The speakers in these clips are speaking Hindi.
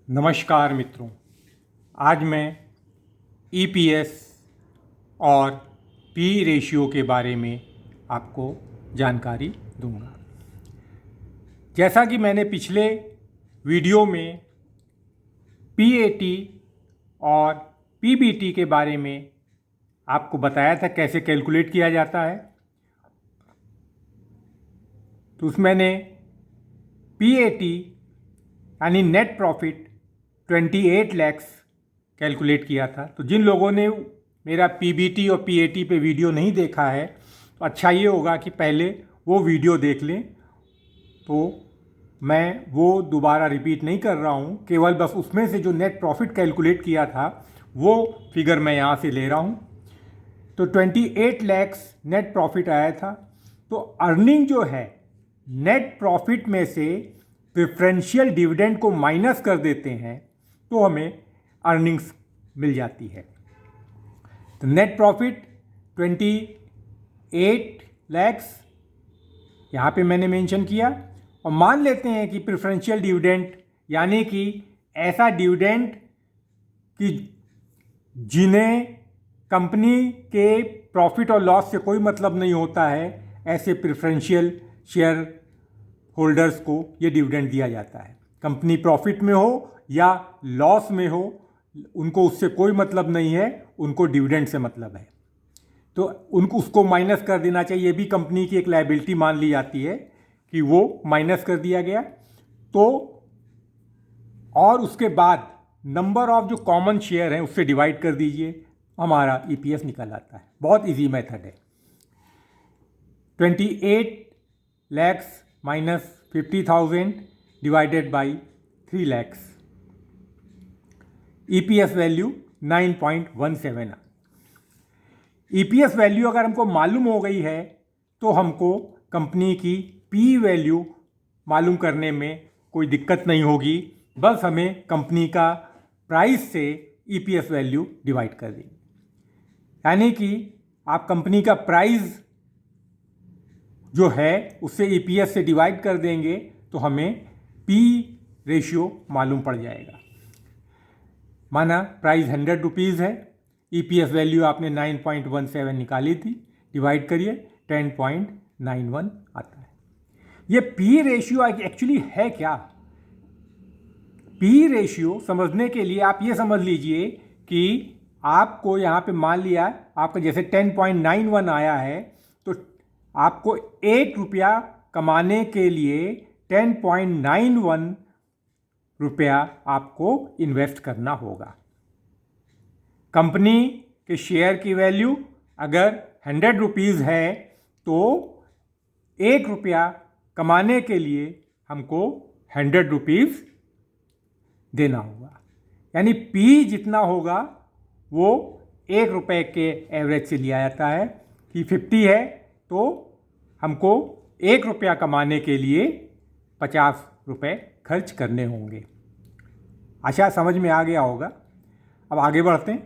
नमस्कार मित्रों, आज मैं ईपीएस और पी रेशियो के बारे में आपको जानकारी दूंगा। जैसा कि मैंने पिछले वीडियो में पीएटी और पीबीटी के बारे में आपको बताया था कैसे कैलकुलेट किया जाता है, तो उसमें मैंने पीएटी यानी नेट प्रॉफिट 28 लैक्स कैलकुलेट किया था। तो जिन लोगों ने मेरा पीबीटी और पीएटी पे वीडियो नहीं देखा है तो अच्छा ये होगा कि पहले वो वीडियो देख लें। तो मैं वो दोबारा रिपीट नहीं कर रहा हूँ, केवल बस उसमें से जो नेट प्रॉफिट कैलकुलेट किया था वो फिगर मैं यहाँ से ले रहा हूँ। तो 28 लैक्स नेट प्रॉफिट आया था। तो अर्निंग जो है नेट प्रॉफिट में से प्रेफरेंशियल डिविडेंड को माइनस कर देते हैं तो हमें अर्निंग्स मिल जाती है। तो नेट प्रॉफिट 28 लैक्स यहाँ पे मैंने मेंशन किया, और मान लेते हैं कि प्रेफरेंशियल डिविडेंड यानी कि ऐसा डिविडेंड कि जिन्हें कंपनी के प्रॉफिट और लॉस से कोई मतलब नहीं होता है, ऐसे प्रेफरेंशियल शेयर होल्डर्स को ये डिविडेंड दिया जाता है। कंपनी प्रॉफिट में हो या लॉस में हो, उनको उससे कोई मतलब नहीं है, उनको डिविडेंड से मतलब है। तो उनको उसको माइनस कर देना चाहिए। ये भी कंपनी की एक लायबिलिटी मान ली जाती है कि वो माइनस कर दिया गया। तो और उसके बाद नंबर ऑफ जो कॉमन शेयर हैं उससे डिवाइड कर दीजिए, हमारा ईपीएस निकल आता है। बहुत इजी मेथड है। 28 lakhs minus 50,000 divided by 3 lakhs, EPS value 9.17। EPS value अगर हमको मालूम हो गई है तो हमको कंपनी की पी वैल्यू मालूम करने में कोई दिक्कत नहीं होगी। बस हमें कंपनी का प्राइस से ईपीएस वैल्यू डिवाइड कर देंगे। यानी कि आप कंपनी का प्राइस जो है उससे ईपीएस से डिवाइड कर देंगे तो हमें पी रेशियो मालूम पड़ जाएगा। माना प्राइस 100 रुपीज़ है, ईपीएस वैल्यू आपने 9.17 निकाली थी, डिवाइड करिए 10.91 आता है। ये पी रेशियो एक्चुअली है क्या? पी रेशियो समझने के लिए आप ये समझ लीजिए कि आपको यहाँ पे मान लिया आपका जैसे 10.91 आया है, तो आपको 1 रुपया कमाने के लिए 10.91 रुपया आपको इन्वेस्ट करना होगा। कंपनी के शेयर की वैल्यू अगर 100 रुपीज़ है तो 1 रुपया कमाने के लिए हमको 100 रुपीज़ देना होगा। यानी पी जितना होगा वो 1 रुपये के एवरेज से लिया जाता है कि 50 है तो हमको 1 रुपया कमाने के लिए 50 रुपये खर्च करने होंगे। आशा समझ में आ गया होगा। अब आगे बढ़ते हैं,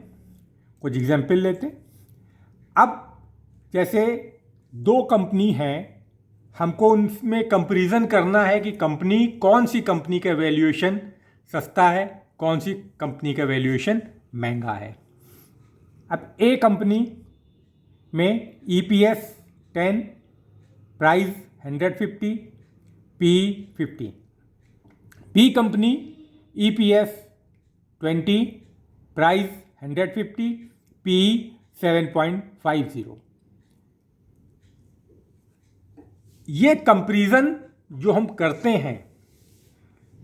कुछ एग्जाम्पल लेते हैं। अब जैसे दो कंपनी हैं, हमको उनमें कंपैरिजन करना है कि कंपनी कौन सी कंपनी का वैल्यूएशन सस्ता है, कौन सी कंपनी का वैल्यूएशन महंगा है। अब ए कंपनी में EPS 10, price 150, P 50। P company EPS 20, price 150, P 7.50। ये कंपैरिजन जो हम करते हैं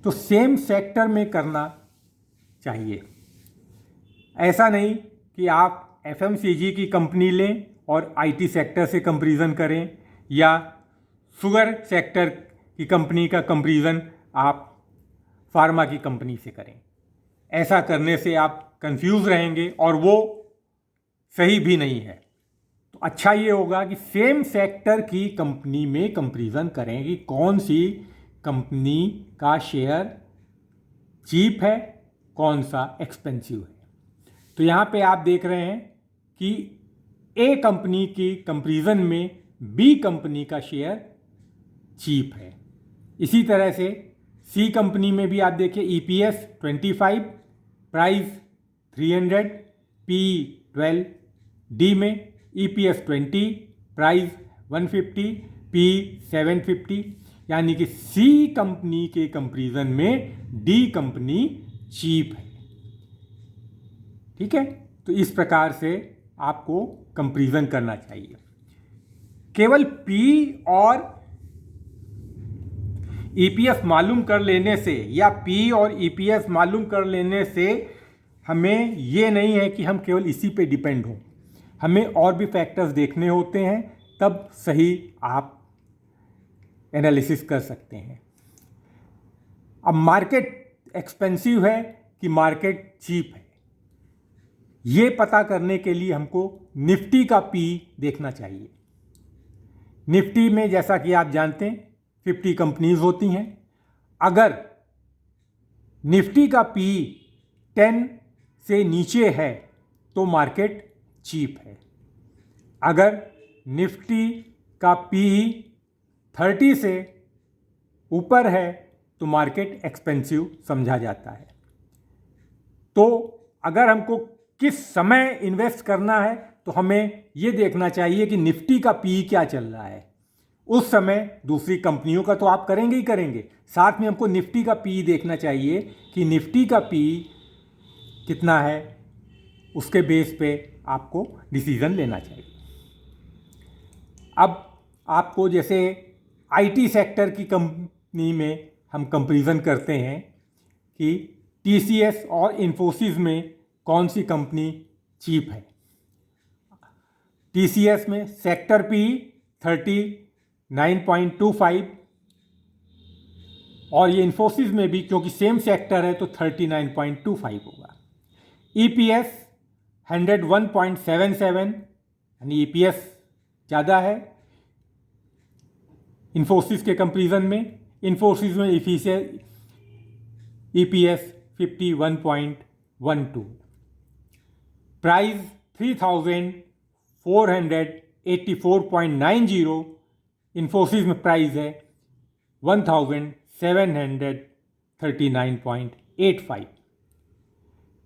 तो सेम सेक्टर में करना चाहिए। ऐसा नहीं कि आप एफएमसीजी की कंपनी लें और आईटी सेक्टर से कंपैरिजन करें, या शुगर सेक्टर की कंपनी का कंपैरिजन आप फार्मा की कंपनी से करें। ऐसा करने से आप कंफ्यूज रहेंगे और वो सही भी नहीं है। तो अच्छा ये होगा कि सेम सेक्टर की कंपनी में कंपैरिजन करें कि कौन सी कंपनी का शेयर चीप है, कौन सा एक्सपेंसिव है। तो यहाँ पे आप देख रहे हैं कि ए कंपनी की कंपैरिजन में बी कंपनी का शेयर चीप है। इसी तरह से सी कंपनी में भी आप देखिए EPS 25, प्राइस 300, पी 12, डी में EPS 20, प्राइस 150, पी 750, यानी कि सी कंपनी के कंपैरिजन में डी कंपनी चीप है। ठीक है, तो इस प्रकार से आपको कंपैरिजन करना चाहिए। केवल पी और EPS मालूम कर लेने से या पी और EPS मालूम कर लेने से हमें ये नहीं है कि हम केवल इसी पे डिपेंड हों, हमें और भी फैक्टर्स देखने होते हैं, तब सही आप एनालिसिस कर सकते हैं। अब मार्केट एक्सपेंसिव है कि मार्केट चीप है, ये पता करने के लिए हमको निफ्टी का पी देखना चाहिए। निफ्टी में जैसा कि आप जानते हैं 50 कंपनीज होती हैं। अगर निफ्टी का पी 10 से नीचे है तो मार्केट चीप है। अगर निफ्टी का पी 30 से ऊपर है तो मार्केट एक्सपेंसिव समझा जाता है। तो अगर हमको किस समय इन्वेस्ट करना है तो हमें ये देखना चाहिए कि निफ्टी का पी क्या चल रहा है। उस समय दूसरी कंपनियों का तो आप करेंगे ही करेंगे, साथ में हमको निफ्टी का पी देखना चाहिए कि निफ्टी का पी कितना है, उसके बेस पे आपको डिसीजन लेना चाहिए। अब आपको जैसे आईटी सेक्टर की कंपनी में हम कंपैरिजन करते हैं कि TCS और इन्फोसिस में कौन सी कंपनी चीप है। TCS में सेक्टर पी 39.25 और ये इन्फोसिस में भी क्योंकि सेम सेक्टर है तो 39.25 होगा। EPS 101.77 यानी EPS ज़्यादा है इन्फोसिस के कंपैरिजन में। इन्फोसिस में EPS 51.12, प्राइस 3,484.90, इन्फोसिस में प्राइस है 1,739.85,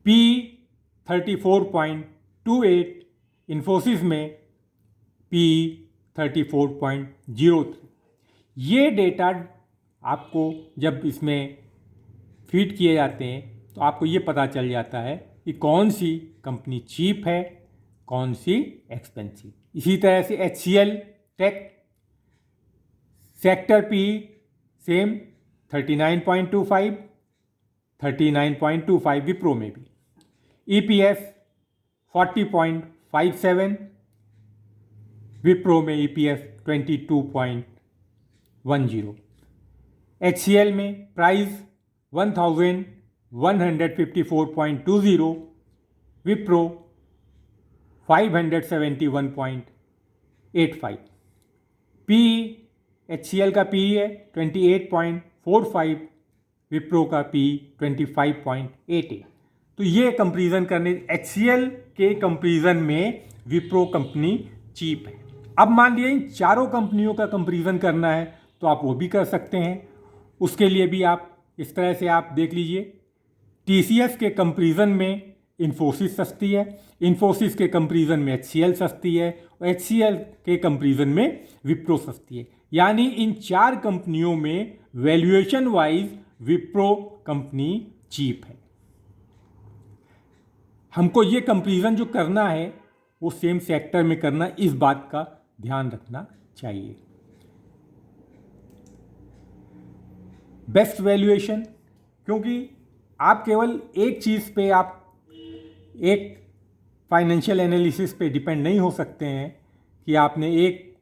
पी 34.28, इन्फोसिस में पी 34.03। ये डेटा आपको जब इसमें फीड किए जाते हैं तो आपको ये पता चल जाता है कि कौन सी कंपनी चीप है, कौन सी एक्सपेंसिव। इसी तरह से HCL tech sector P same 39.25, 39.25 Wipro में भी। EPS 40.57, विप्रो में EPS 22.10। HCL में प्राइस 1,154.20, विप्रो 571.85। पी HCL का पी है 28.45, विप्रो का पी 25.88। तो ये कंपैरिजन करने HCL के कंपैरिजन में विप्रो कंपनी चीप है। अब मान लिया इन चारों कंपनियों का कंपैरिजन करना है तो आप वो भी कर सकते हैं। उसके लिए भी आप इस तरह से आप देख लीजिए, TCS के कंपैरिजन में इन्फोसिस सस्ती है, इन्फोसिस के कंपैरिजन में HCL सस्ती है और HCL के कंपैरिजन में विप्रो सस्ती है। यानी इन चार कंपनियों में valuation wise Wipro company cheap है। हमको ये कंपैरिजन जो करना है वो सेम सेक्टर में करना, इस बात का ध्यान रखना चाहिए। बेस्ट वैल्यूएशन, क्योंकि आप केवल एक चीज़ पे आप एक फाइनेंशियल एनालिसिस पे डिपेंड नहीं हो सकते हैं कि आपने एक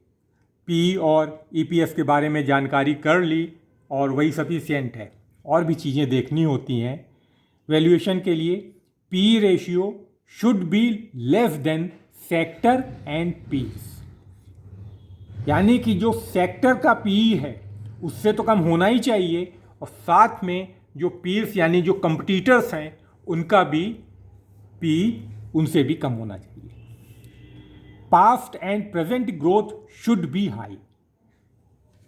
पी और EPS के बारे में जानकारी कर ली और वही सफिशिएंट है, और भी चीज़ें देखनी होती हैं। वैल्यूएशन के लिए P ratio should be less than sector and peers, यानी कि जो सेक्टर का पी है उससे तो कम होना ही चाहिए और साथ में जो पीर्स यानी जो कंपटीटर्स हैं उनका भी पी उनसे भी कम होना चाहिए। Past and present growth should be high,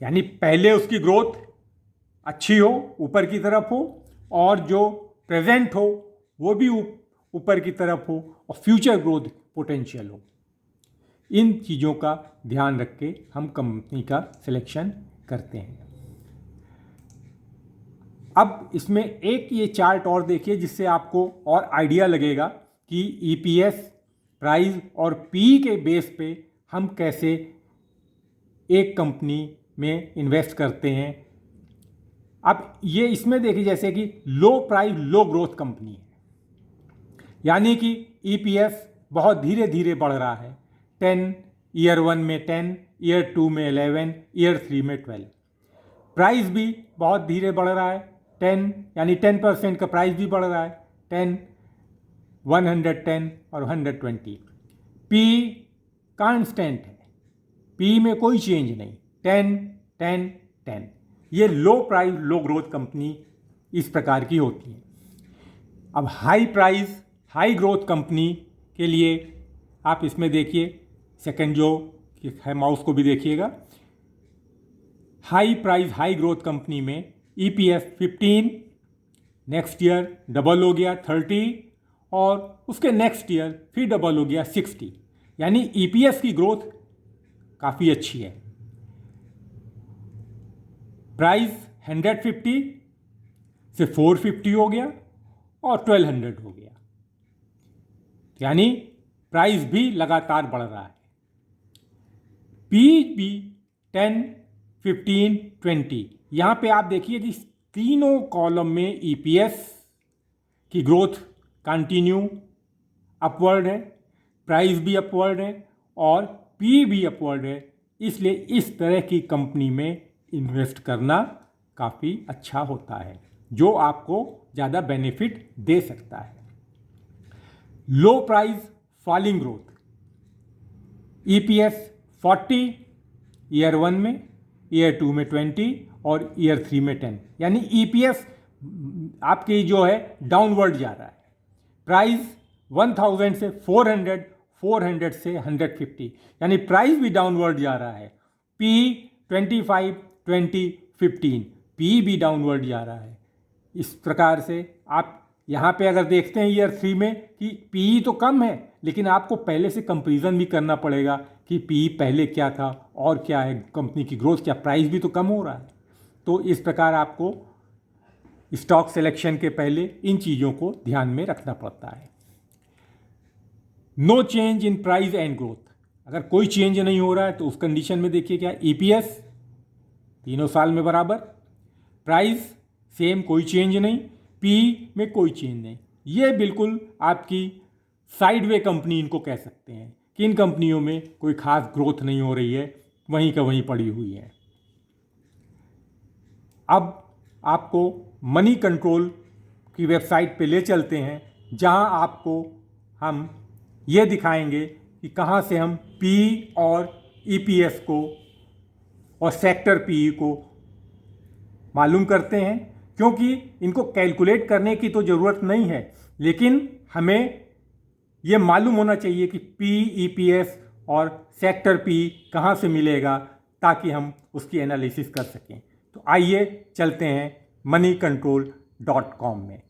यानी पहले उसकी ग्रोथ अच्छी हो, ऊपर की तरफ हो, और जो प्रेजेंट हो वो भी ऊपर की तरफ हो, और फ्यूचर ग्रोथ पोटेंशियल हो। इन चीज़ों का ध्यान रख के हम कंपनी का सिलेक्शन करते हैं। अब इसमें एक ये चार्ट और देखिए जिससे आपको और आइडिया लगेगा कि ईपीएस, प्राइस और पी के बेस पे हम कैसे एक कंपनी में इन्वेस्ट करते हैं। अब ये इसमें देखिए जैसे कि लो प्राइस लो ग्रोथ कंपनी है, यानी कि ईपीएस बहुत धीरे धीरे बढ़ रहा है। 10 ईयर 1 में 10, ईयर 2 में 11, ईयर 3 में 12। प्राइस भी बहुत धीरे बढ़ रहा है, 10 यानी 10% का प्राइस भी बढ़ रहा है, 10, 110 और 120। पी कांस्टेंट है, पी में कोई चेंज नहीं, 10, 10, 10। ये लो प्राइस लो ग्रोथ कंपनी इस प्रकार की होती है। अब high price high growth company के लिए आप इसमें देखिए, सेकंड जो है माउस को भी देखिएगा। High price high growth company में ईपीएस 15, नेक्स्ट ईयर डबल हो गया 30, और उसके नेक्स्ट ईयर फिर डबल हो गया 60, यानी ईपीएस की ग्रोथ काफ़ी अच्छी है। प्राइस 150 से 450 हो गया और 1200 हो गया, यानी प्राइस भी लगातार बढ़ रहा है। पी भी 10, 15, 20। यहाँ पे आप देखिए कि तीनों कॉलम में ईपीएस की ग्रोथ कंटिन्यू अपवर्ड है, प्राइस भी अपवर्ड है और पी भी अपवर्ड है। इसलिए इस तरह की कंपनी में इन्वेस्ट करना काफ़ी अच्छा होता है, जो आपको ज़्यादा बेनिफिट दे सकता है। लो price falling growth, EPS 40 year 1 में, ईयर 2 में 20 और ईयर 3 में 10, यानी ईपीएस आपकी जो है डाउनवर्ड जा रहा है। प्राइस 1000 से 400, 400 से 150, यानी प्राइस भी डाउनवर्ड जा रहा है। पी 25, 20, 15, पी भी डाउनवर्ड जा रहा है। इस प्रकार से आप यहाँ पे अगर देखते हैं ईयर 3 में कि पी तो कम है, लेकिन आपको पहले से कंपैरिजन भी करना पड़ेगा कि पी पहले क्या था और क्या है, कंपनी की ग्रोथ क्या, प्राइस भी तो कम हो रहा है। तो इस प्रकार आपको स्टॉक सिलेक्शन के पहले इन चीज़ों को ध्यान में रखना पड़ता है। No change in price and growth, अगर कोई चेंज नहीं हो रहा है तो उस कंडीशन में देखिए क्या, ईपीएस तीनों साल में बराबर, प्राइस सेम कोई चेंज नहीं, पी में कोई चेंज नहीं। ये बिल्कुल आपकी साइडवे कंपनी इनको कह सकते हैं कि इन कंपनियों में कोई खास ग्रोथ नहीं हो रही है, वहीं का वहीं पड़ी हुई है। अब आपको मनी कंट्रोल की वेबसाइट पे ले चलते हैं, जहां आपको हम ये दिखाएंगे कि कहां से हम पी और ईपीएस को और सेक्टर पी को मालूम करते हैं, क्योंकि इनको कैलकुलेट करने की तो ज़रूरत नहीं है, लेकिन हमें ये मालूम होना चाहिए कि पी, ईपीएस और सेक्टर पी कहाँ से मिलेगा, ताकि हम उसकी एनालिसिस कर सकें। तो आइए चलते हैं moneycontrol.com में।